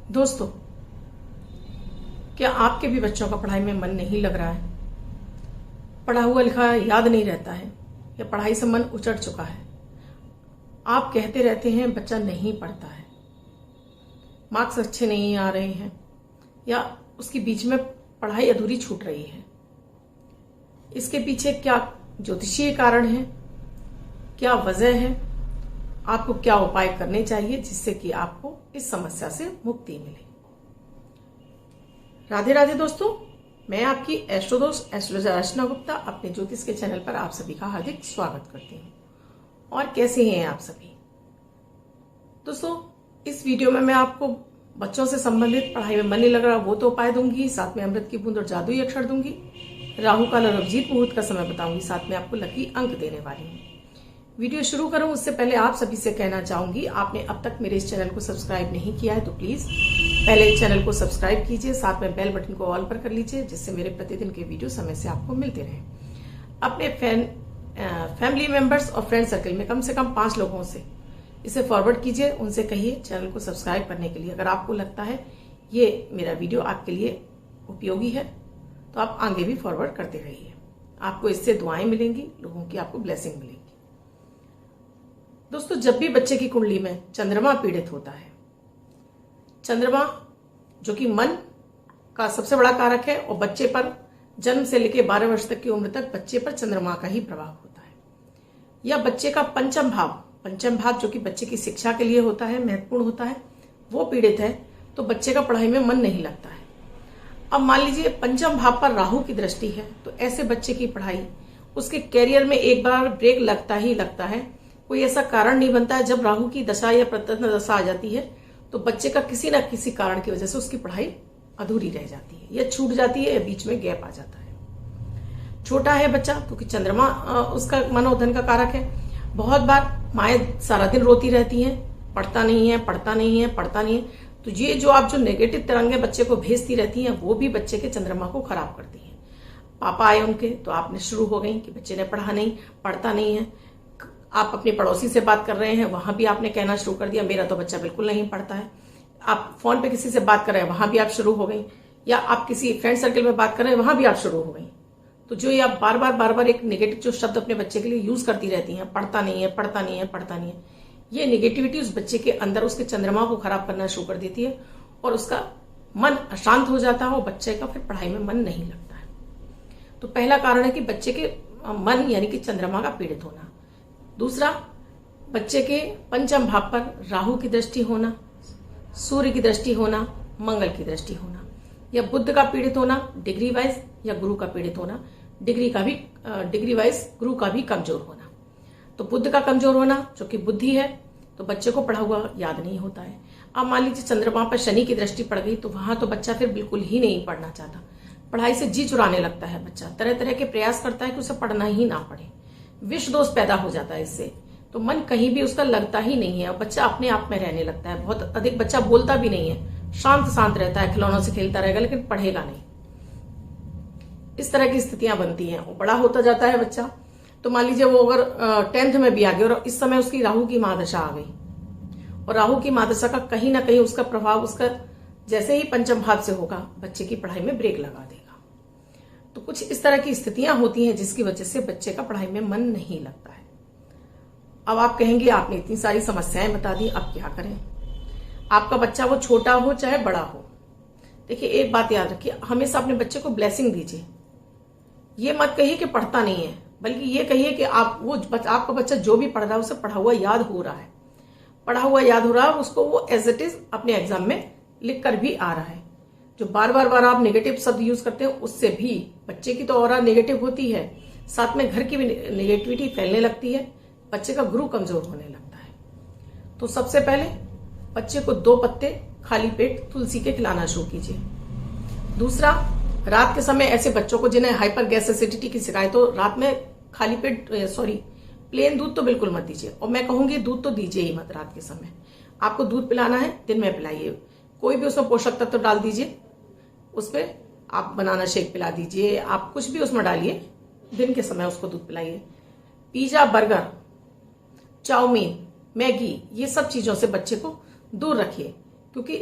दोस्तों, क्या आपके भी बच्चों का पढ़ाई में मन नहीं लग रहा है? पढ़ा हुआ लिखा याद नहीं रहता है या पढ़ाई से मन उचट चुका है? आप कहते रहते हैं बच्चा नहीं पढ़ता है, मार्क्स अच्छे नहीं आ रहे हैं या उसकी बीच में पढ़ाई अधूरी छूट रही है। इसके पीछे क्या ज्योतिषीय कारण है, क्या वजह है, आपको क्या उपाय करने चाहिए जिससे कि आपको इस समस्या से मुक्ति मिले। राधे राधे दोस्तों, मैं आपकी एस्ट्रो दोस्त एस्ट्रोलॉजर अर्चना गुप्ता अपने ज्योतिष के चैनल पर आप सभी का हार्दिक स्वागत करती हूँ। और कैसे हैं आप सभी दोस्तों? इस वीडियो में मैं आपको बच्चों से संबंधित पढ़ाई में मन नहीं लग रहा वो तो उपाय दूंगी, साथ में अमृत की बूंद और जादुई अक्षर दूंगी, राहु काल और अभिजीत मुहूर्त का समय बताऊंगी, साथ में आपको लकी अंक देने वाली हूँ। वीडियो शुरू करूं उससे पहले आप सभी से कहना चाहूंगी, आपने अब तक मेरे इस चैनल को सब्सक्राइब नहीं किया है तो प्लीज पहले चैनल को सब्सक्राइब कीजिए, साथ में बेल बटन को ऑल पर कर लीजिए जिससे मेरे प्रतिदिन के वीडियो समय से आपको मिलते रहे। अपने फैमिली मेंबर्स और फ्रेंड सर्कल में कम से कम 5 लोगों से इसे फॉरवर्ड कीजिए, उनसे कहिए चैनल को सब्सक्राइब करने के लिए। अगर आपको लगता है ये मेरा वीडियो आपके लिए उपयोगी है तो आप आगे भी फॉरवर्ड करते रहिए। आपको इससे दुआएं मिलेंगी, लोगों की आपको ब्लेसिंग मिलेगी। दोस्तों, जब भी बच्चे की कुंडली में चंद्रमा पीड़ित होता है, चंद्रमा जो कि मन का सबसे बड़ा कारक है और बच्चे पर जन्म से लेकर 12 वर्ष तक की उम्र तक बच्चे पर चंद्रमा का ही प्रभाव होता है, या बच्चे का पंचम भाव जो कि बच्चे की शिक्षा के लिए होता है, महत्वपूर्ण होता है, वो पीड़ित है तो बच्चे का पढ़ाई में मन नहीं लगता है। अब मान लीजिए पंचम भाव पर राहु की दृष्टि है तो ऐसे बच्चे की पढ़ाई, उसके कैरियर में एक बार ब्रेक लगता ही लगता है। कोई ऐसा कारण नहीं बनता है, जब राहु की दशा या प्रत्यंत दशा आ जाती है तो बच्चे का किसी न किसी कारण की वजह से उसकी पढ़ाई अधूरी रह जाती है या छूट जाती है या बीच में गैप आ जाता है। छोटा है बच्चा क्योंकि चंद्रमा उसका मनोधन का कारक है। बहुत बार माएं सारा दिन रोती रहती हैं, पढ़ता नहीं है। तो ये जो आप जो नेगेटिव तरंगें बच्चे को भेजती रहती हैं वो भी बच्चे के चंद्रमा को खराब करती हैं। पापा आए उनके तो आपने शुरू हो गई कि बच्चे ने पढ़ता नहीं है। आप अपनी पड़ोसी से बात कर रहे हैं, वहां भी आपने कहना शुरू कर दिया मेरा तो बच्चा बिल्कुल नहीं पढ़ता है। आप फोन पे किसी से बात कर रहे हैं, वहां भी आप शुरू हो गई, या आप किसी फ्रेंड सर्कल में बात कर रहे हैं, वहां भी आप शुरू हो गई। तो जो ये आप बार बार एक नेगेटिव जो शब्द अपने बच्चे के लिए यूज करती रहती हैं, पढ़ता नहीं है, ये नेगेटिविटी उस बच्चे के अंदर उसके चंद्रमा को खराब करना शुरू कर देती है और उसका मन अशांत हो जाता है और बच्चे का फिर पढ़ाई में मन नहीं लगता है। तो पहला कारण है कि बच्चे के मन यानी कि चंद्रमा का पीड़ित होना। दूसरा, बच्चे के पंचम भाव पर राहु की दृष्टि होना, सूर्य की दृष्टि होना, मंगल की दृष्टि होना, या बुध का पीड़ित होना डिग्री वाइज, या गुरु का पीड़ित होना डिग्री वाइज, गुरु का भी कमजोर होना। तो बुध का कमजोर होना जो कि बुद्धि है, तो बच्चे को पढ़ा हुआ याद नहीं होता है। अब मान लीजिए चंद्रमा पर शनि की दृष्टि पड़ गई तो वहां तो बच्चा फिर बिल्कुल ही नहीं पढ़ना चाहता, पढ़ाई से जी चुराने लगता है। बच्चा तरह तरह के प्रयास करता है कि उसे पढ़ना ही ना पड़े, विष दोष पैदा हो जाता है इससे। तो मन कहीं भी उसका लगता ही नहीं है और बच्चा अपने आप में रहने लगता है। बहुत अधिक बच्चा बोलता भी नहीं है, शांत रहता है, खिलौनों से खेलता रहेगा लेकिन पढ़ेगा नहीं। इस तरह की स्थितियां बनती हैं। वो बड़ा होता जाता है बच्चा, तो मान लीजिए वो अगर 10th में भी आ गया और इस समय उसकी राहु की महादशा आ गई और राहु की महादशा का कहीं ना कहीं उसका प्रभाव उसका जैसे ही पंचम भाव से होगा बच्चे की पढ़ाई में ब्रेक लगा देगा। तो कुछ इस तरह की स्थितियां होती हैं जिसकी वजह से बच्चे का पढ़ाई में मन नहीं लगता है। अब आप कहेंगे आपने इतनी सारी समस्याएं बता दी, अब क्या करें? आपका बच्चा वो छोटा हो चाहे बड़ा हो, देखिए एक बात याद रखिए, हमेशा अपने बच्चे को ब्लेसिंग दीजिए। ये मत कहिए कि पढ़ता नहीं है, बल्कि ये कहिए कि आपका बच्चा जो भी पढ़ रहा है उसे पढ़ा हुआ याद हो रहा है, उसको वो एज इट इज अपने एग्जाम में लिख कर भी आ रहा है। जो बार आप नेगेटिव शब्द यूज करते हैं उससे भी बच्चे की तो ऑरा नेगेटिव होती है, साथ में घर की भी नेगेटिविटी फैलने लगती है, बच्चे का गुरु कमजोर होने लगता है। तो सबसे पहले बच्चे को 2 पत्ते खाली पेट तुलसी के खिलाना शुरू कीजिए। दूसरा, रात के समय ऐसे बच्चों को जिन्हें हाइपर गैस एसिडिटी की शिकायत हो, रात में खाली पेट प्लेन दूध तो बिल्कुल मत दीजिए, और मैं कहूंगी दूध तो दीजिए ही मत रात के समय। आपको दूध पिलाना है दिन में पिलाइए, कोई भी उसमें पोषक तत्व डाल दीजिए, उसमें आप बनाना शेक पिला दीजिए, आप कुछ भी उसमें डालिए, दिन के समय उसको दूध पिलाइए। पिज्जा, बर्गर, चाउमीन, मैगी, ये सब चीजों से बच्चे को दूर रखिए, क्योंकि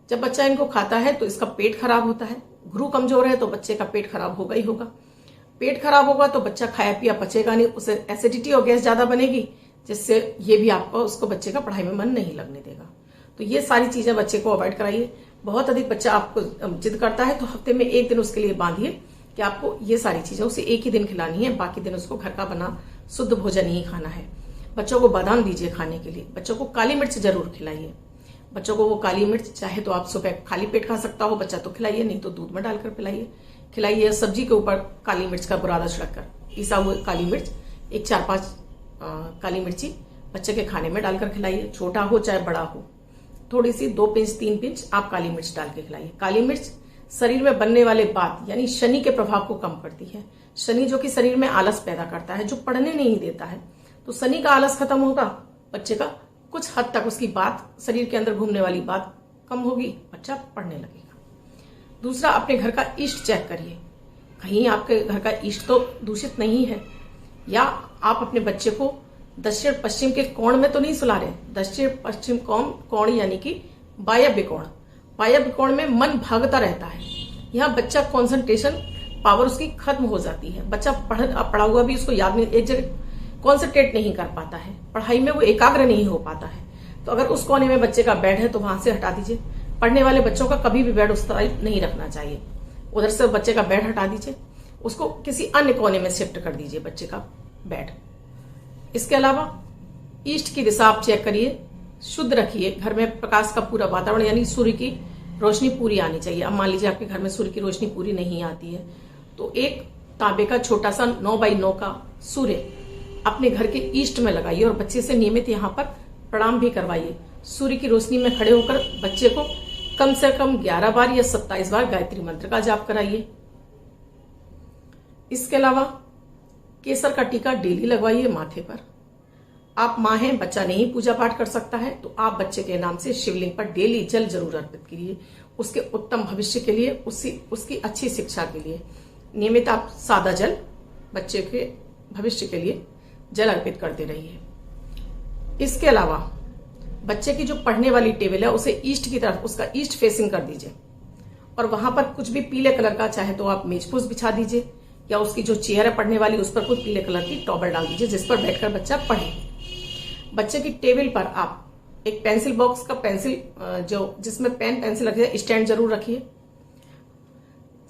जब बच्चा इनको खाता है तो इसका पेट खराब होता है। भ्रू कमजोर है तो बच्चे का पेट खराब होगा ही होगा। पेट खराब होगा तो बच्चा खाया पिया पचेगा नहीं, उसे एसिडिटी और गैस ज्यादा बनेगी, जिससे ये भी आपको उसको बच्चे का पढ़ाई में मन नहीं लगने देगा। तो ये सारी चीजें बच्चे को अवॉइड कराइए। बहुत अधिक बच्चा आपको जिद करता है तो हफ्ते में एक दिन उसके लिए बांधिए कि आपको ये सारी चीजें उसे एक ही दिन खिलानी है, बाकी दिन उसको घर का बना शुद्ध भोजन ही खाना है। बच्चों को बादाम दीजिए खाने के लिए। बच्चों को काली मिर्च जरूर खिलाइए। बच्चों को वो काली मिर्च चाहे तो आप सुबह खाली पेट खा सकता हो बच्चा तो खिलाइए, नहीं तो दूध में डालकर खिलाइए। सब्जी के ऊपर काली मिर्च का बुरादा छिड़ककर, पिसा हुआ काली मिर्च, एक 4-5 काली मिर्ची बच्चे के खाने में डालकर खिलाइए। छोटा हो चाहे बड़ा हो, थोड़ी सी 2 पिंच 3 पिंच आप काली मिर्च डाल के खिलाइए। काली मिर्च शरीर में बनने वाले बात यानी शनि के प्रभाव को कम करती है। शनि जो कि शरीर में आलस पैदा करता है, जो पढ़ने नहीं देता है, तो शनि का आलस खत्म होगा, बच्चे का कुछ हद तक उसकी बात, शरीर के अंदर घूमने वाली बात कम होगी, बच्चा पढ़ने लगेगा। दूसरा, अपने घर का ईस्ट चेक करिए। कहीं आपके घर का ईस्ट तो दूषित नहीं है, या आप अपने बच्चे को दक्षिण पश्चिम के कोण में तो नहीं सुला रहे। दक्षिण पश्चिम कोण यानी कि वायव्य कोण। वायव्य कोण में मन भागता रहता है। यहाँ बच्चा कंसंट्रेशन पावर उसकी खत्म हो जाती है। बच्चा पढ़ा हुआ भी उसको याद नहीं, एक जगह कॉन्सेंट्रेट नहीं कर पाता है, पढ़ाई में वो एकाग्र नहीं हो पाता है। तो अगर उस कोने में बच्चे का बेड है तो वहां से हटा दीजिए। पढ़ने वाले बच्चों का कभी भी बेड उस तरह नहीं रखना चाहिए। उधर से बच्चे का बेड हटा दीजिए, उसको किसी अन्य कोने में शिफ्ट कर दीजिए बच्चे का बेड। इसके अलावा ईस्ट की दिशा आप चेक करिए, शुद्ध रखिए। घर में प्रकाश का पूरा वातावरण यानी सूर्य की रोशनी पूरी आनी चाहिए। अब मान लीजिए आपके घर में सूर्य की रोशनी पूरी नहीं आती है, तो एक तांबे का छोटा सा 9x9 का सूर्य अपने घर के ईस्ट में लगाइए और बच्चे से नियमित यहाँ पर प्रणाम भी करवाइए। सूर्य की रोशनी में खड़े होकर बच्चे को कम से कम 11 बार या 27 बार गायत्री मंत्र का जाप कराइए। इसके अलावा केसर का टीका डेली लगवाइए माथे पर। आप माँ हैं, बच्चा नहीं पूजा पाठ कर सकता है, तो आप बच्चे के नाम से शिवलिंग पर डेली जल जरूर अर्पित कीजिए। उसके उत्तम भविष्य के लिए, उसकी अच्छी शिक्षा के लिए नियमित आप सादा जल बच्चे के भविष्य के लिए जल अर्पित करते रहिए। इसके अलावा बच्चे की जो पढ़ने वाली टेबल है उसे ईस्ट की तरफ, उसका ईस्ट फेसिंग कर दीजिए और वहां पर कुछ भी पीले कलर का, चाहे तो आप मेजपोश बिछा दीजिए या उसकी जो चेयर है पढ़ने वाली उस पर कुछ पीले कलर की टॉवल डाल दीजिए जिस पर बैठकर बच्चा पढ़े। बच्चे की टेबल पर आप एक पेंसिल बॉक्स का पेंसिल जो जिसमें पेन पेंसिल रखिए, स्टैंड जरूर रखिए।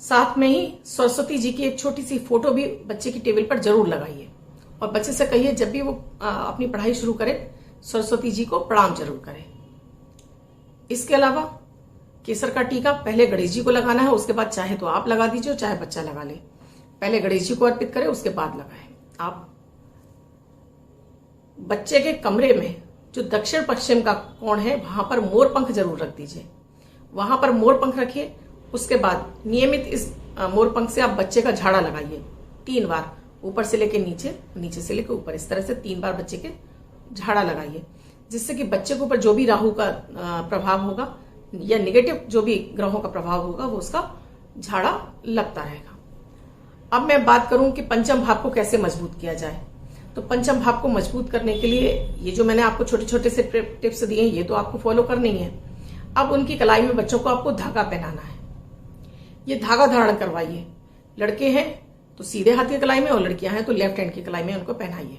साथ में ही सरस्वती जी की एक छोटी सी फोटो भी बच्चे की टेबल पर जरूर लगाइए और बच्चे से कहिए जब भी वो अपनी पढ़ाई शुरू करे सरस्वती जी को प्रणाम जरूर करें। इसके अलावा केसर का टीका पहले गणेश जी को लगाना है, उसके बाद चाहे तो आप लगा दीजिए, चाहे बच्चा लगा ले। पहले गणेश जी को अर्पित करें, उसके बाद लगाएं। आप बच्चे के कमरे में जो दक्षिण पश्चिम का कोण है वहां पर मोर पंख जरूर रख दीजिए। वहां पर मोर पंख रखिए। उसके बाद नियमित इस मोर पंख से आप बच्चे का झाड़ा लगाइए 3 बार, ऊपर से लेके नीचे, नीचे से लेके ऊपर, इस तरह से 3 बार बच्चे के झाड़ा लगाइए, जिससे कि बच्चे के ऊपर जो भी राहु का प्रभाव होगा या नेगेटिव जो भी ग्रहों का प्रभाव होगा वो उसका झाड़ा लगता रहेगा। अब मैं बात करूं कि पंचम भाव को कैसे मजबूत किया जाए। तो पंचम भाव को मजबूत करने के लिए ये जो मैंने आपको छोटे छोटे से टिप्स दिए हैं ये तो आपको फॉलो करनी है। अब उनकी कलाई में बच्चों को आपको धागा पहनाना है। ये धागा धारण करवाइए। लड़के हैं तो सीधे हाथ की कलाई में और लड़कियां हैं तो लेफ्ट हैंड की कलाई में उनको पहनाइए।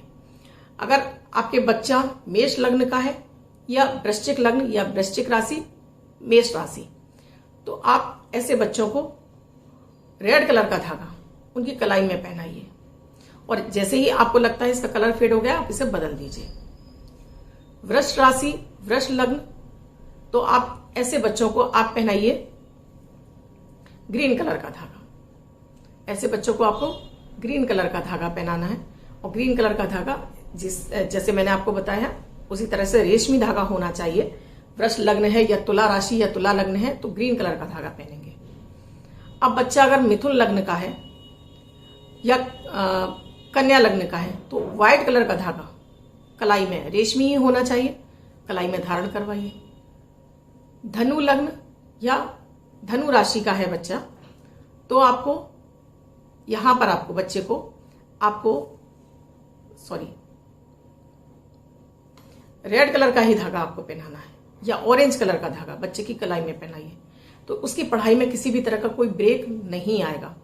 अगर आपके बच्चा मेष लग्न का है या वृश्चिक लग्न या वृश्चिक राशि मेष राशि, तो आप ऐसे बच्चों को रेड कलर का धागा उनकी कलाई में पहनाइए और जैसे ही आपको लगता है इसका कलर फेड हो गया आप इसे बदल दीजिए। वृष राशि वृष लग्न, तो आप ऐसे बच्चों को आप पहनाइए ग्रीन कलर का धागा। ऐसे बच्चों को आपको ग्रीन कलर का धागा पहनाना है और ग्रीन कलर का धागा जैसे मैंने आपको बताया उसी तरह से रेशमी धागा होना चाहिए। वृष लग्न है या तुला राशि या तुला लग्न है तो ग्रीन कलर का धागा पहनेंगे। अब बच्चा अगर मिथुन लग्न का है या कन्या लग्न का है तो व्हाइट कलर का धागा कलाई में रेशमी ही होना चाहिए, कलाई में धारण करवाइए। धनु लग्न या धनु राशि का है बच्चा तो आपको यहां पर आपको बच्चे को रेड कलर का ही धागा आपको पहनाना है या ऑरेंज कलर का धागा बच्चे की कलाई में पहनाइए, तो उसकी पढ़ाई में किसी भी तरह का कोई ब्रेक नहीं आएगा।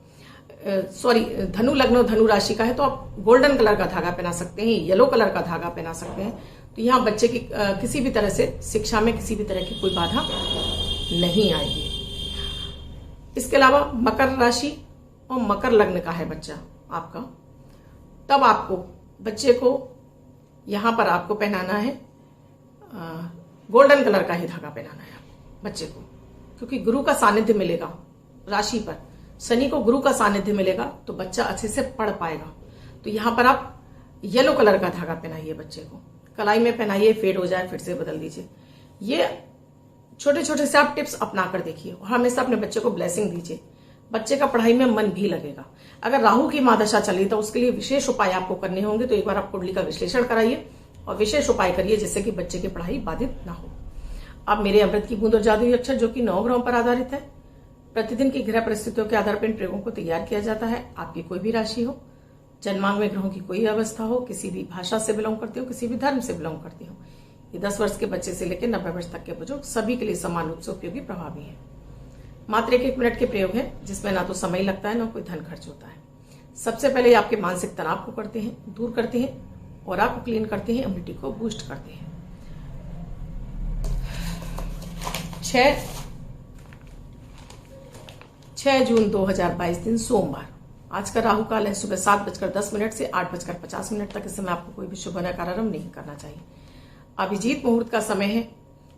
धनु लग्न और धनु राशि का है तो आप गोल्डन कलर का धागा पहना सकते हैं, येलो कलर का धागा पहना सकते हैं। तो यहाँ बच्चे की किसी भी तरह से शिक्षा में किसी भी तरह की कोई बाधा नहीं आएगी। इसके अलावा मकर राशि और मकर लग्न का है बच्चा आपका, तब आपको बच्चे को यहां पर आपको पहनाना है गोल्डन कलर का ही धागा पहनाना है बच्चे को, क्योंकि गुरु का सानिध्य मिलेगा राशि पर, शनि को गुरु का सानिध्य मिलेगा तो बच्चा अच्छे से पढ़ पाएगा। तो यहां पर आप येलो कलर का धागा पहनाइए बच्चे को, कलाई में पहनाइए, फेड हो जाए फिर से बदल दीजिए। ये छोटे छोटे से आप टिप्स अपना कर देखिए और हमेशा अपने बच्चे को ब्लेसिंग दीजिए। बच्चे का पढ़ाई में मन भी लगेगा। अगर राहु की महादशा चली तो उसके लिए विशेष उपाय आपको करने होंगे, तो एक बार आप कुंडली का विश्लेषण कराइए और विशेष उपाय करिए जिससे कि बच्चे की पढ़ाई बाधित ना हो। अब मेरे अमृत की बूंद और जादुई अक्षर जो कि 9 ग्रहों पर आधारित है, प्रतिदिन की ग्रह परिस्थितियों के आधार पर इन प्रयोगों को तैयार किया जाता है। आपकी कोई भी राशि हो, जन्मांग में ग्रहों की कोई अवस्था हो, किसी भी भाषा से बिलोंग करती हो, किसी भी धर्म से बिलोंग करती हो, ये 10 वर्ष के बच्चे से लेकर 90 वर्ष तक के बुजुर्ग सभी के लिए समान रूप से उपयोगी प्रभावी है। मात्र 1 मिनट के प्रयोग है जिसमें ना तो समय लगता है ना कोई धन खर्च होता है। सबसे पहले आपके मानसिक तनाव को करते हैं, दूर करते हैं, और आपको क्लीन करते हैं, इम्यूनिटी को बूस्ट करते हैं। 6 जून 2022 दिन सोमवार। आज का राहु काल है सुबह 7:10 से 8:50 तक। इस समय आपको कोई भी शुभ कार्य आरंभ नहीं करना चाहिए। अभिजीत मुहूर्त का समय है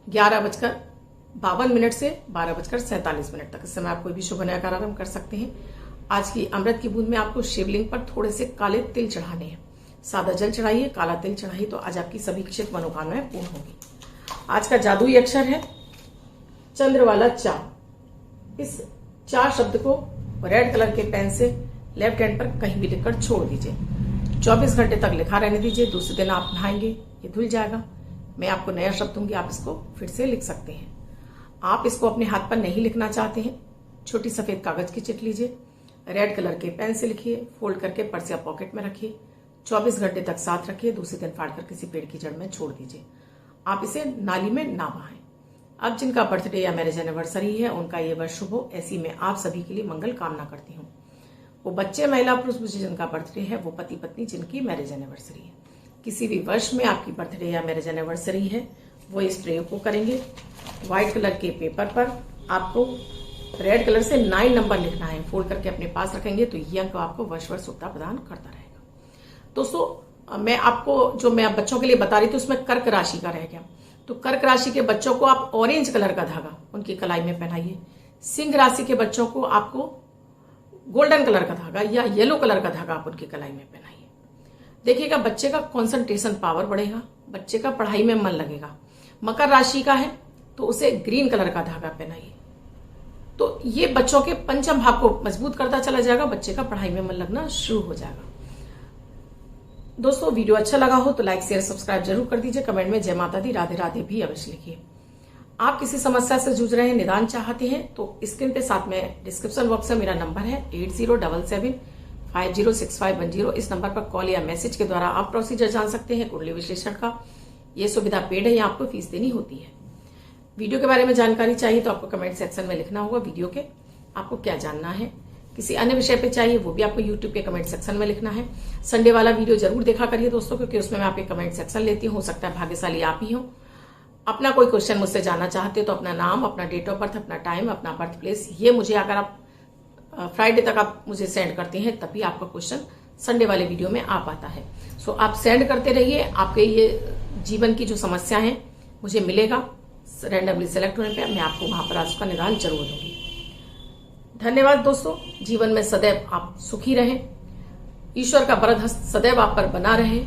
11:52 से 12:47 तक। इस समय आप कोई भी शुभ कार्य आरंभ कर सकते हैं। आज की अमृत की बूंद में आपको शिवलिंग पर थोड़े से काले तिल चढ़ाने हैं। सादा जल चढ़ाइए, काला तिल चढ़ाइए, तो आज आपकी सभी इच्छित मनोकामनाएं पूर्ण होगी। आज का जादुई अक्षर है चंद्र वाला चा। इस चा शब्द को रेड कलर के पेन से लेफ्ट हैंड पर कहीं भी लिखकर छोड़ दीजिए। 24 घंटे तक लिखा रहने दीजिए। दूसरे दिन आप नहाएंगे, ये धुल जाएगा। मैं आपको नया शब्द दूंगी, आप इसको फिर से लिख सकते हैं। आप इसको अपने हाथ पर नहीं लिखना चाहते हैं, छोटी सफेद कागज की चिट लीजिए, रेड कलर के पेन से लिखिए, फोल्ड करके पर्स या पॉकेट में रखिए, 24 घंटे तक साथ रखिए। दूसरे दिन फाड़कर किसी पेड़ की जड़ में छोड़ दीजिए। आप इसे नाली में ना बहाएं। अब जिनका बर्थडे या मैरिज एनिवर्सरी है उनका ये वर्ष शुभ हो, ऐसी मैं आप सभी के लिए मंगल कामना करती हूँ। वो बच्चे, महिला, पुरुष जिनका बर्थडे है, वो पति पत्नी जिनकी मैरिज एनिवर्सरी है, किसी भी वर्ष में आपकी बर्थडे या मैरिज एनिवर्सरी है, वो इस प्रयोग को करेंगे। व्हाइट कलर के पेपर पर आपको रेड कलर से 9 नंबर लिखना है, फोल्ड करके अपने पास रखेंगे तो ये अंक आपको वर्ष वर्ष सुविधा प्रदान करता रहेगा। दोस्तों, मैं आपको जो मैं बच्चों के लिए बता रही थी उसमें कर्क राशि का रह गया, तो कर्क राशि के बच्चों को आप ऑरेंज कलर का धागा उनकी कलाई में पहनाइए। सिंह राशि के बच्चों को आपको गोल्डन कलर का धागा या येलो कलर का धागा आप उनकी कलाई में पहनाइए। देखिएगा बच्चे का कंसंट्रेशन पावर बढ़ेगा, बच्चे का पढ़ाई में मन लगेगा। मकर राशि का है तो उसे ग्रीन कलर का धागा पहनाइए, तो ये बच्चों के पंचम भाव को मजबूत करता चला जाएगा, बच्चे का पढ़ाई में मन लगना शुरू हो जाएगा। दोस्तों, वीडियो अच्छा लगा हो तो लाइक शेयर सब्सक्राइब जरूर कर दीजिए। कमेंट में जय माता दी, राधे राधे भी अवश्य लिखिए। आप किसी समस्या से जूझ रहे हैं, निदान चाहते हैं, तो स्क्रीन पे साथ में डिस्क्रिप्शन बॉक्स में मेरा नंबर है 8077506510। इस नंबर पर कॉल या मैसेज के द्वारा आप प्रोसीजर जान सकते हैं कुंडली विश्लेषण का। ये सुविधा पेड है, यहाँ आपको फीस देनी होती है। वीडियो के बारे में जानकारी चाहिए तो आपको कमेंट सेक्शन में लिखना होगा वीडियो के आपको क्या जानना है। किसी अन्य विषय पे चाहिए वो भी आपको यूट्यूब के कमेंट सेक्शन में लिखना है। संडे वाला वीडियो जरूर देखा करिए दोस्तों, क्योंकि उसमें मैं आपके कमेंट सेक्शन लेती हूँ। हो सकता है भाग्यशाली आप ही हो। अपना कोई क्वेश्चन मुझसे जानना चाहते हो तो अपना नाम, अपना डेट ऑफ बर्थ, अपना टाइम, अपना बर्थ प्लेस, ये मुझे अगर आप फ्राइडे तक आप मुझे सेंड करते हैं तभी आपका क्वेश्चन संडे वाले वीडियो में आ पाता है। सो आप सेंड करते रहिए। आपके ये जीवन की जो समस्या है मुझे मिलेगा, रैंडमली सेलेक्ट होने पे मैं आपको वहां पर उसका निदान जरूर दूंगी। धन्यवाद दोस्तों। जीवन में सदैव आप सुखी रहें, ईश्वर का वरद हस्त सदैव आप पर बना रहे,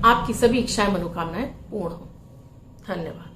आपकी सभी इच्छाएं मनोकामनाएं पूर्ण हो। धन्यवाद।